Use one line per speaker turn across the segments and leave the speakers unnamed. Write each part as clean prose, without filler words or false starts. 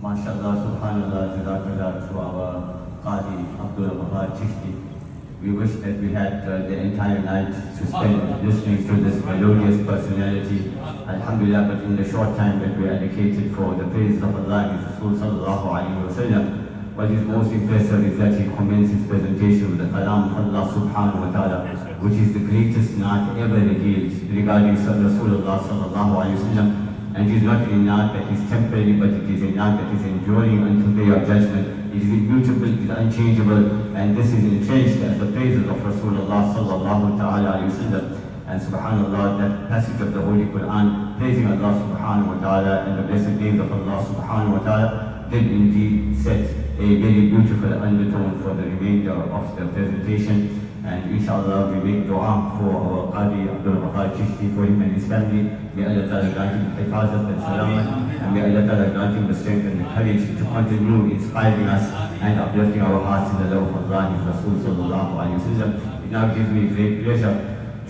MashaAllah, Subhanallah, Jazakallah to our Qadi Abdul Wahab Chishti. We wish that we had the entire night to spend listening to this melodious personality. Alhamdulillah, but in the short time that we allocated for the praise of Allah and His Rasul Sallallahu Alaihi Wasallam, what is most impressive is that he commenced his presentation with the Kalam of Allah Subhanahu Wa Ta'ala, which is the greatest na'at ever revealed regarding Rasulullah Sallallahu Alaihi Wasallam. And it is not a na'at that is temporary, but it is a na'at that is enduring until the day of judgment. It is immutable, it is unchangeable, and this is entrenched as the praises of Rasulullah Sallallahu Ta'ala Alaihi Wasallam. And subhanallah, that passage of the Holy Quran praising Allah Subhanahu Wa Ta'ala and the blessed names of Allah Subhanahu Wa Ta'ala did indeed set a very beautiful undertone for the remainder of the presentation. And inshallah we make dua for our Qadi Abdul Wahab Chishti, for him and his family. May Allah Ta'ala grant him hifazat and salamat, and may Allah Ta'ala grant him the strength and the courage to continue inspiring us and uplifting our hearts in the love of Allah and His Rasul Sallallahu Alaihi Wasallam. It now gives me great pleasure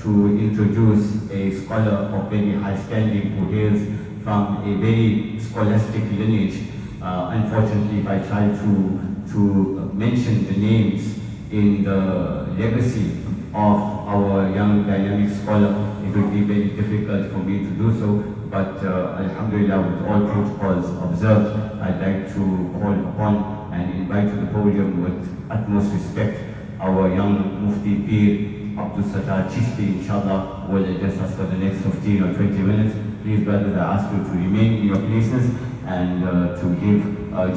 to introduce a scholar of very high standing who hails from a very scholastic lineage. Unfortunately, if I try to mention the names in the legacy of our young dynamic scholar, it would be very difficult for me to do so. But Alhamdulillah, with all protocols observed, I'd like to call upon and invite to the podium with utmost respect our young Mufti Pir Abdul Sattar Chishti, inshallah, will address us for the next 15 or 20 minutes. Please, brothers, I ask you to remain in your places and to give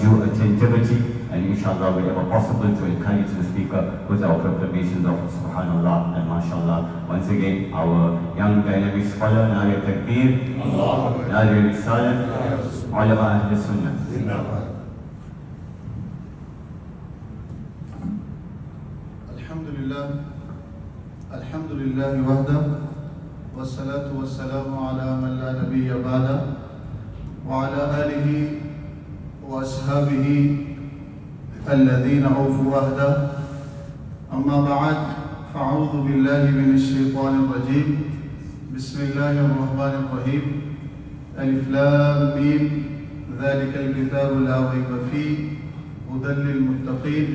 due attentivity, and inshallah wherever possible to encourage the speaker with our proclamations of subhanallah and mashallah. Once again, our young dynamic scholar, Nari Takbir, Nari Risalat, Ulama Ahl Sunnah.
Alhamdulillah wahda, wassalatu wassalamu ala man la nabiyya ba'da, wa ala alihi wa ashabihi الذين أوفوا وحده أما بعد فأعوذ بالله من الشيطان الرجيم بسم الله الرحمن الرحيم ألف لام ميم ذلك الكتاب لا ريب فيه هدى للمتقين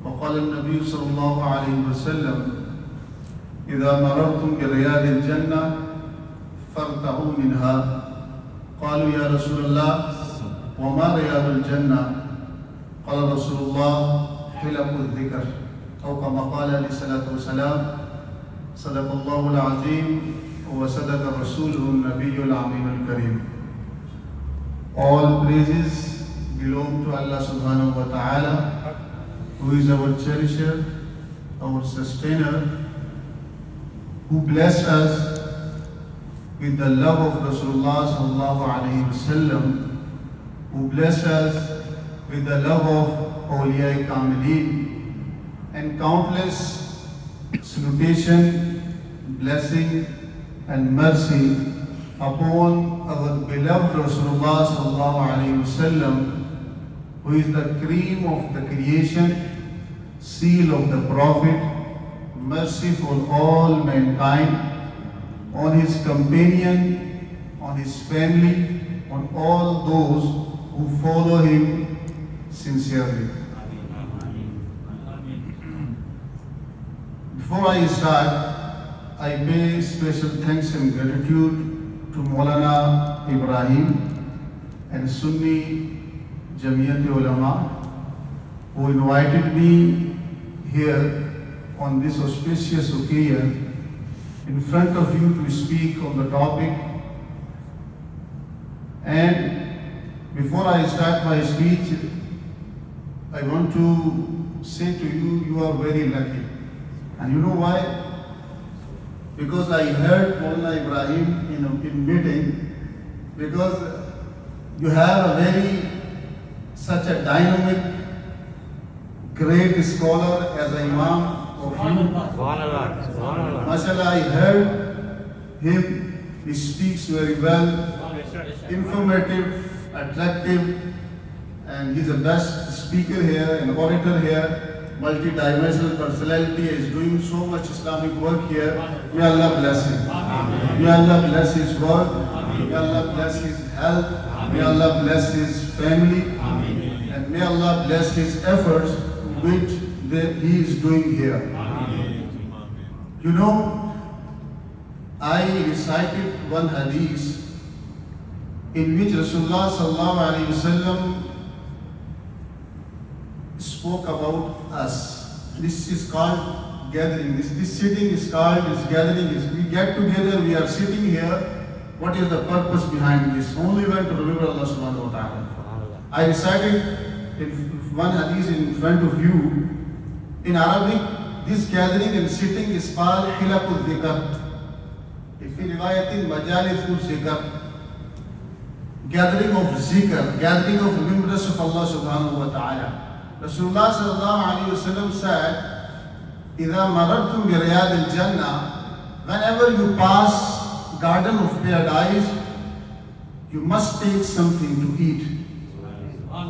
وقال النبي صلى الله عليه وسلم إذا مررتم برياض الجنة فارتعوا منها قالوا يا رسول الله وما رياض الجنة قال رسول الله حلق الذكر أو كما قال عليه الصلاة والسلام صدق الله العظيم وصدق رسوله النبي الأمين الكريم. All praises belong to Allah subhanahu wa ta'ala, who is our cherisher, our sustainer, who blessed us with the love of Rasulullah sallallahu alayhi wasallam, who blessed us with the love of Awliya Kamilin, and countless salutation, blessing and mercy upon our beloved Rasulullah sallallahu alayhi wasallam, who is the cream of the creation, seal of the Prophet, mercy for all mankind, on his companion, on his family, on all those who follow him sincerely. Before I start, I pay special thanks and gratitude to Maulana Ibrahim and Sunni Jamiyat Ulama, who invited me here on this auspicious occasion in front of you to speak on the topic. And before I start my speech, I want to say to you, you are very lucky. And you know why? Because I heard Maulana Ibrahim in meeting, because you have a very, such a dynamic, great scholar as an Imam of you. Mashallah, I heard him, he speaks very well, informative, attractive, and he's the best speaker here and orator here, multi-dimensional personality, is doing so much Islamic work here. May Allah bless him. May Allah bless his work. May Allah bless his health. May Allah bless his family. And may Allah bless his efforts which he is doing here. You know, I recited one hadith in which Rasulullah sallallahu alaihi wasallam spoke about us. This is called gathering. This sitting is called gathering. We get together, we are sitting here. What is the purpose behind this? Only when to remember Allah subhanahu wa ta'ala. I recited in one hadith in front of you. In Arabic, this gathering and sitting is called hilakul dhikr. If in riwayatin majalithul zikr, gathering of zikr, gathering of remembrance of Allah subhanahu wa ta'ala. Rasulullah sallallahu alayhi wa sallam said, إِذَا مَرَرْتُمْ بِرِيَادِ الْجَنَّةِ, whenever you pass garden of paradise, you must take something to eat.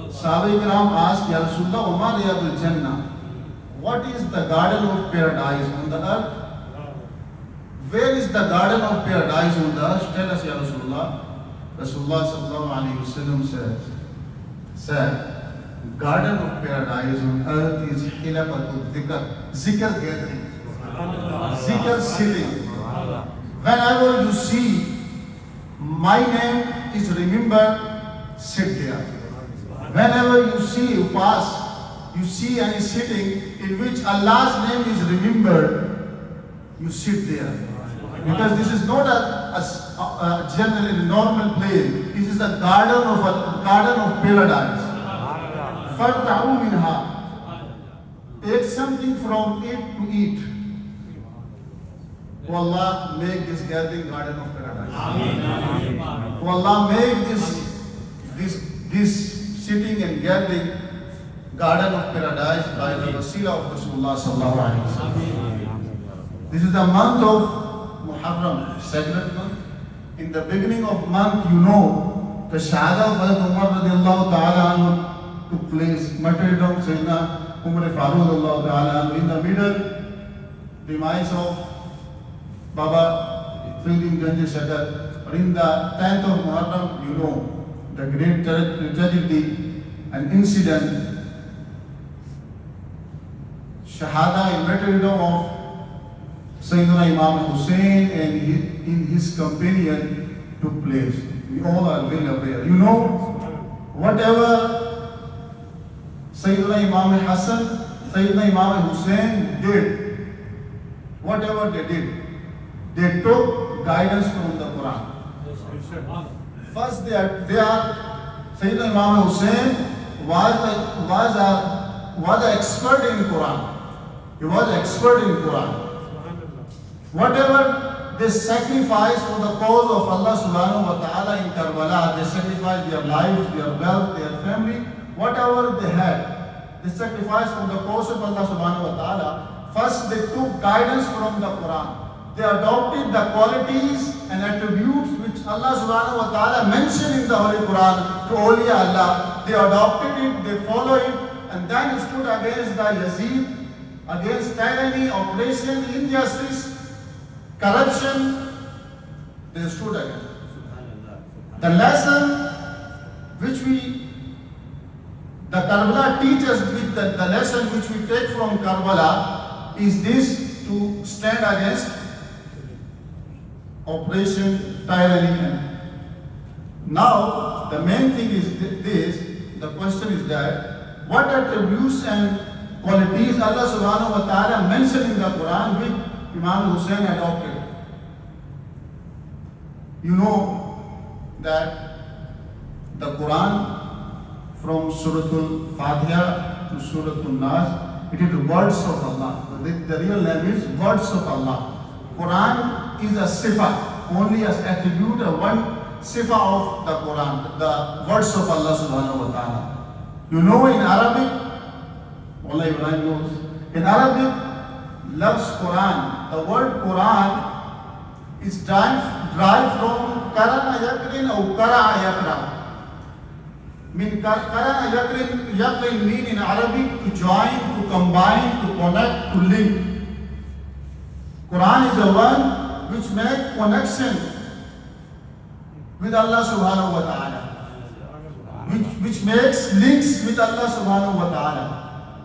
Sahaba Ikram asked, Ya Rasulullah, Umar Riyadul Jannah, what is the garden of paradise on the earth? Where is the garden of paradise on the earth? Tell us, Ya Rasulullah. Rasulullah sallallahu alayhi wa sallam said, garden of paradise on earth is hilaqatul dhikr, zikr gathering, zikr sitting. Whenever you see my name is remembered, sit there. Whenever you see, you pass, you see any sitting in which Allah's name is remembered, you sit there. Because this is not a general normal place. This is the garden of paradise. فَارْتَعُوا مِنْهَا, take something from it to eat. Oh Allah, make this gathering garden of paradise. Oh Allah, make this sitting and gathering garden of paradise by the wasila of Rasulullah sallallahu alaihi wasallam. This is the month of Muharram, sacred month. In the beginning of month, you know, the Shahada of Hazrat Umar radiallahu ta'ala anhu took place. Martyrdom of Sayyidina Umar Farooq radiallahu ta'ala anhu. In the middle, demise of Baba Friedrich Ganj Shagar. Or in the 10th of Muharram, you know, the great tragedy and incident, Shahada and martyrdom of Sayyidina Imam Hussein and his companion took place. We all are well aware. You know, whatever Sayyidina Imam Hassan, Sayyidina Imam Hussein did, whatever they did, they took guidance from the Quran. First, they are Sayyidina Imam Hussein was an expert in Quran. He was an expert in Quran. Whatever they sacrificed for the cause of Allah subhanahu wa ta'ala in Karbala, they sacrificed their lives, their wealth, their family, whatever they had, they sacrificed for the cause of Allah subhanahu wa ta'ala. First, they took guidance from the Quran. They adopted the qualities and attributes which Allah subhanahu wa ta'ala mentioned in the Holy Quran to awliya Allah. They adopted it, they followed it, and then stood against the Yazid, against tyranny, oppression, injustice, corruption. They stood against. The lesson which the Karbala teaches, with the lesson which we take from Karbala is this: to stand against oppression, tyranny. Now, the main thing is this, the question is that, what attributes and qualities Allah subhanahu wa ta'ala mentioned in the Quran which Imam Hussein adopted? You know that the Quran, from Surah Al-Fatiha to Surah Al-Nas, it is the words of Allah. The real name is words of Allah. Quran is a sifa, only as attribute of one sifa of the Quran, the words of Allah subhanahu wa ta'ala. You know, in Arabic, Allah Ibrahim knows, in Arabic, loves Quran. The word Quran is derived from Karana Yakrin or Kara Yakra. Mean Karana Yakrin mean in Arabic to join, to combine, to connect, to link. Quran is the one which makes connection with Allah subhanahu wa ta'ala. which makes links with Allah subhanahu wa ta'ala.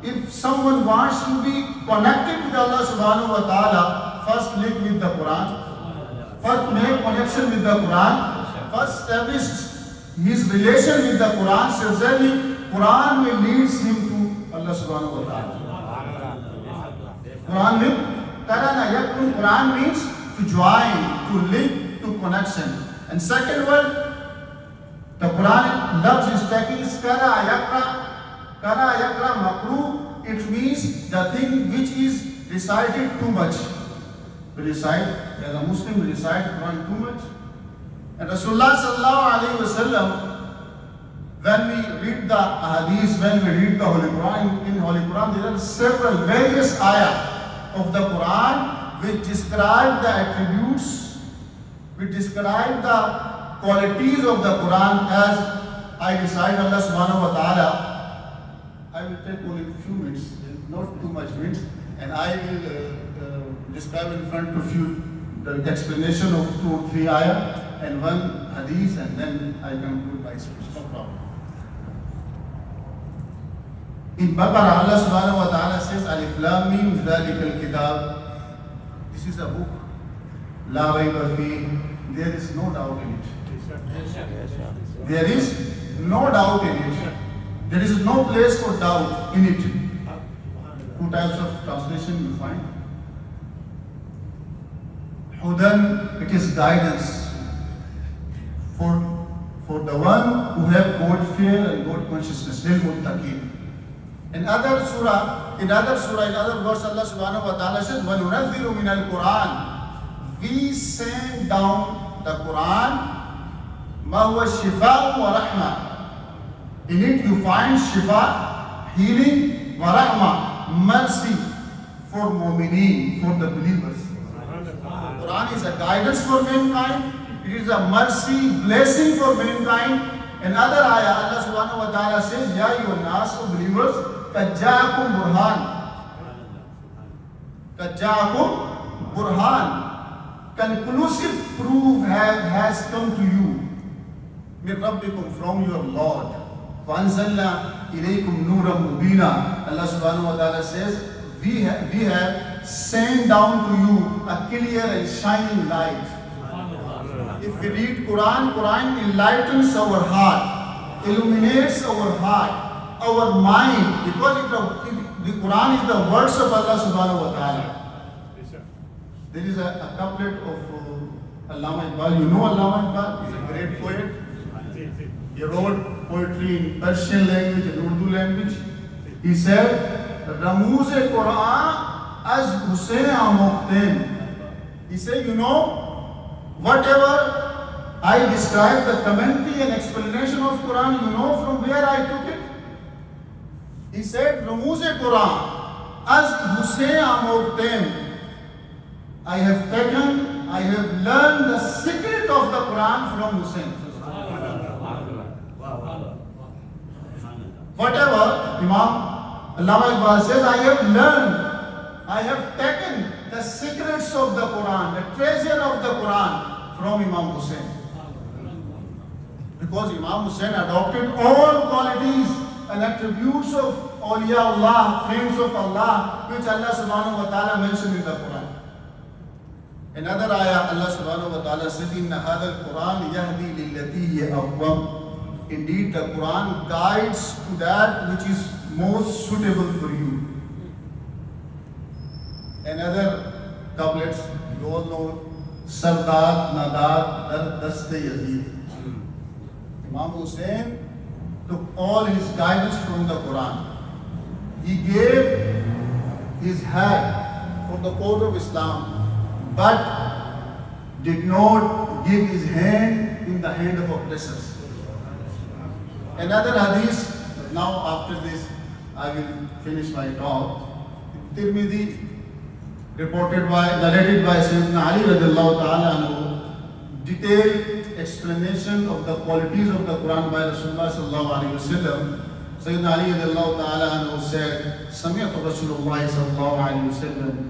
If someone wants to be connected with Allah subhanahu wa ta'ala, first link with the Quran, first make connection with the Quran, first establish his relation with the Quran. Sincerely, Quran will lead him to Allah subhanahu wa ta'ala. Quran means to join, to link, to connection. And second one, the Quran loves is taking is kara yakra makruh. It means the thing which is recited too much. We recite, as a Muslim, we recite Quran too much. And Rasulullah sallallahu alayhi wa sallam, when we read the hadith, when we read the Holy Quran, in Holy Quran there are several various ayah of the Quran which describe the attributes, which describe the qualities of the Quran as I recite Allah subhanahu wa ta'ala. I will take only a few minutes, not too much minutes, and I will describe in front of you the explanation of 2 or 3 ayah and 1 hadith, and then I conclude my speech. No problem. In Baqarah, Allah subhanahu wa ta'ala says, Alif Lam Mim Dhalikal Kitab. This is a book. La rayba fihi. There is no doubt in it. There is no doubt in it. There is no place for doubt in it. 2 types of translation you find. Hudan, it is guidance for the one who have God fear and God consciousness. Lil muttaqin. In other verse, Allah subhanahu wa ta'ala says, وَنُنَذِّرُ مِنَ الْقُرْآنِ. We send down the Quran, مَا هُوَ الشِّفَاءُ وَرَحْمَةٌ. In it you find shifa, healing, wa rahmah, mercy for mu'mineen, for the believers. Quran is a guidance for mankind. It is a mercy, blessing for mankind. Another ayah, Allah subhanahu wa ta'ala says, Ya ayyuhan nas, O believers, qad ja'akum burhan. Qad ja'akum burhan. Conclusive proof has come to you. Min rabbikum, from your Lord. وَأَنزَلْنَا إِلَيْكُمْ نُورًا مُبِينًا. Allah subhanahu wa ta'ala says, we have sent down to you a clear and shining light. If we read Quran, Quran enlightens our heart, illuminates our heart, our mind, because the Quran is the words of Allah subhanahu wa ta'ala. There is a couplet of Allama Iqbal. You know Allama Iqbal? He's a great poet. He wrote poetry in Persian language and Urdu language. He said, Ramuz-e Quran az Hussein Amuqten. He said, you know, whatever I describe the commentary and explanation of Quran, you know from where I took it? He said, Ramuz-e Quran az Hussein Amuqten. I have learned the secret of the Quran from Hussein. Whatever Imam Allama Iqbal says, I have taken the secrets of the Quran, the treasure of the Quran from Imam Hussein. Because Imam Hussein adopted all qualities and attributes of awliya Allah, friends of Allah, which Allah subhanahu wa ta'ala mentioned in the Quran. Another ayah, Allah subhanahu wa ta'ala said, Inna hadha al-Quran yahdi lillati hiya aqwam. Indeed, the Quran guides to that which is most suitable for you. Another couplets, you all know, Sardar, Nadar, Daste Yazid. Imam Hussein took all his guidance from the Quran. He gave his head for the cause of Islam, but did not give his hand in the hand of oppressors. Another hadith, now after this I will finish my talk. Tirmidhi, narrated by Sayyidina Ali radiallahu ta'ala anhu, detailed explanation of the qualities of the Quran by Rasulullah sallallahu alayhi wa sallam. Sayyidina Ali radiallahu ta'ala anhu said, Sami'atu Rasulullah sallallahu alayhi wa sallam.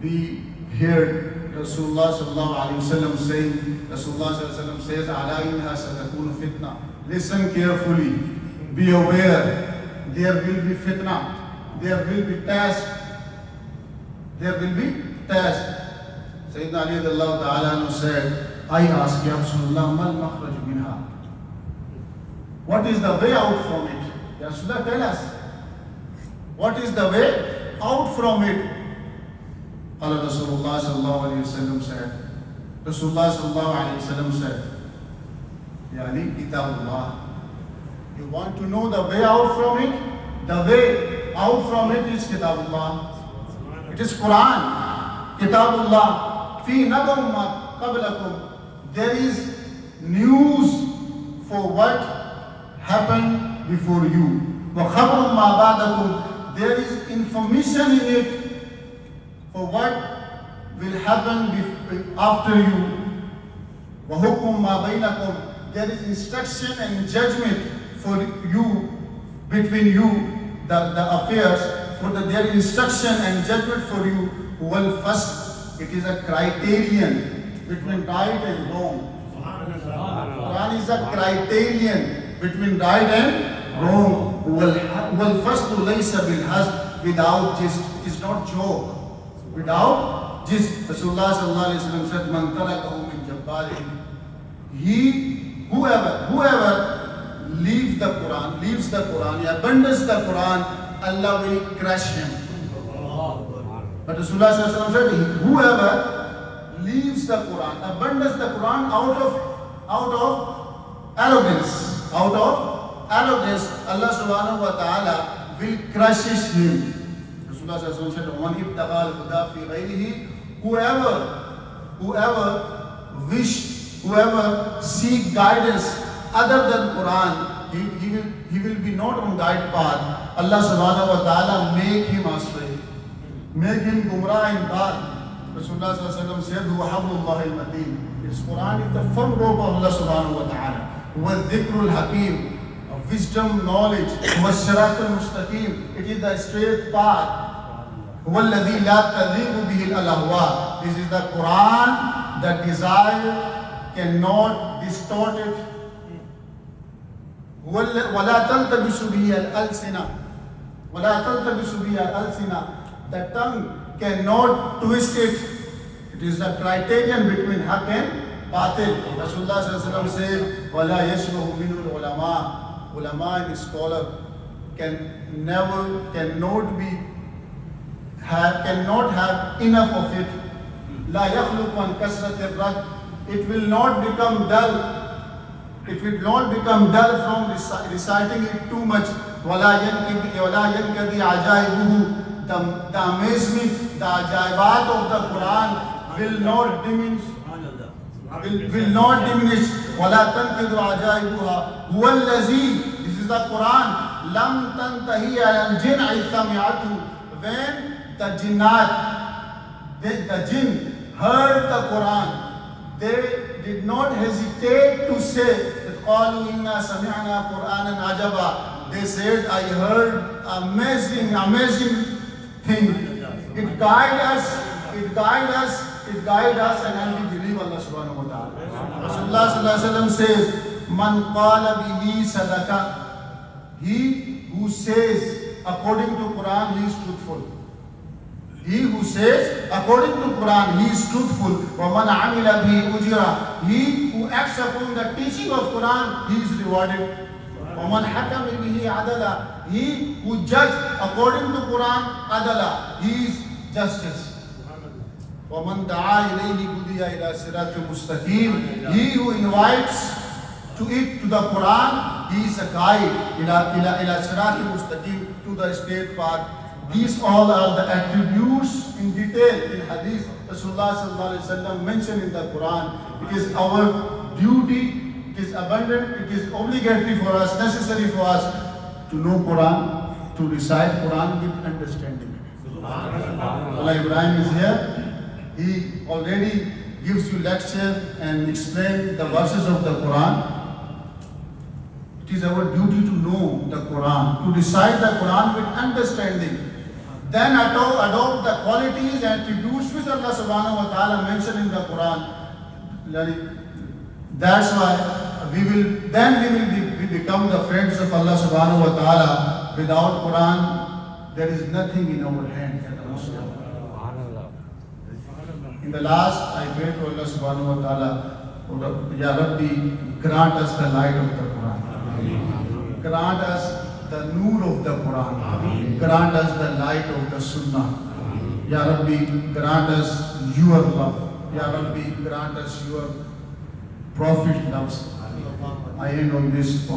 We heard Rasulullah sallallahu alayhi wa sallam saying, Rasulullah sallallahu alayhi wa sallam says, Ala inha satakunu fitna. listen carefully, be aware, there will be fitna, there will be test, there will be test. Sayyidina Ali radiallahu ta'ala anhu said, I asked Ya Rasulullah, mal makhraj minha? What is the way out from it? Ya Rasulullah, tell us. What is the way out from it? Allah Rasulullah sallallahu alayhi wa sallam said, Rasulullah sallallahu alayhi wa sallam said, Ya Ali, Kitabullah. You want to know the way out from it? The way out from it is Kitabullah. It is Quran. Kitabullah. Fi nabam ma qablakum. There is news for what happened before you. Wa khabrum ma ba'dakum. There is information in it for what will happen after you. Wa hukm ma bainakum. There is instruction and judgment for you, between you, the affairs, there is instruction and judgment for you. Well, first, it is a criterion between right and wrong. Quran is a criterion between right and wrong. Well, first, laysa bil hazb, without just, it is not joke. Without just, Rasulullah sallallahu alaihi wasallam said, man tarakahu min jabbarihi. Whoever leaves the Quran, he abandons the Quran, Allah will crush him. But Rasulullah sallallahu alaihi wasallam said, whoever leaves the Quran, abandons the Quran out of arrogance, Allah subhanahu wa ta'ala will crush him. Rasulullah sallallahu alaihi wasallam said, man ibtagha al-huda fi ghayrihi, whoever seek guidance other than Quran, he will be not on guide path. Allah subhanahu wa ta'ala make him astray, make him gumrah in path. Rasulullah sallallahu alaihi wasallam said, huwa hablullah al-mateen. This Quran is the firm rope of Allah subhanahu wa ta'ala. Huwa dhikrul hakim, wisdom, knowledge. Huwa siratul mustaqim. It is the straight path. Huwa alladhi la tadhibu bihi al-ahwa. This is the Quran, the desire cannot distort it. وَلَا تَلْتَبِسُ بِهِ الْأَلْسِنَةِ. The tongue cannot twist it. It is a criterion between haq and batil. Rasulullah sallallahu alaihi wasallam said, وَلَا يَشْبَهُ مِنْهُ الْعُلَمَاءِ. Ulama and scholar cannot have enough of it. لَا يَخْلُقُ عَنْ كَسْرَةِ الرَّدِّ. It will not become dull. It will not become dull from reciting it too much. وَلَا يَنْكَدِي عَجَائِبُهُ. The amazement, the ajaibat of the Quran will not diminish. وَلَا تَنْكَدُ عَجَائِبُهَا. هُوَ الَّذِي. This is the Quran. لَمْ تَنْتَهِيَ الْجِنْعِ ثَمِعَتُ. When the jinnat, the jinn heard the Quran, they did not hesitate to say that قَالُوا إِنَّا سَمِعْنَا قُرْآنًا عَجَبًا. They said, I heard amazing thing. It guide us and we believe Allah subhanahu wa ta'ala. Rasulullah sallallahu alaihi wasallam says, Man qala bihi sadaka. He who says according to Quran, he is truthful. He who says according to Quran, he is truthful. وَمَنْ عَمِلَ بِهِ أُجِرًا. He who acts upon the teaching of Quran, he is rewarded. وَمَنْ حَكَمَ بِهِ عَدَلًا. He who judge according to Quran, adala, he is justice. وَمَنْ دَعَا إِلَيْهِ هُدِيَ إِلَى صِرَاطٍ مُسْتَقِيمٍ. He who invites to the Quran, he is a guide إِلَى صِرَاطٍ مُسْتَقِيمٍ, to the straight path. These all are the attributes in detail in Hadith Rasulullah sallallahu alaihi wasallam mentioned in the Quran. It is our duty, it is abundant, it is obligatory for us, necessary for us to know Quran, to recite Quran with understanding. Allah Ibrahim is here. He already gives you lecture and explain the verses of the Quran. It is our duty to know the Quran, to recite the Quran with understanding. Then adopt the qualities and attributes which Allah subhanahu wa ta'ala mentioned in the Quran. That's why we will be become the friends of Allah subhanahu wa ta'ala. Without Quran, there is nothing in our hand as a Muslim. In the last, I pray to Allah subhanahu wa ta'ala, Ya Rabbi, grant us the light of the Quran. Grant us the noor of the Quran. Grant us the light of the Sunnah. Ya Rabbi, grant us your love. Ya Rabbi, grant us your Prophet loves. I end on this.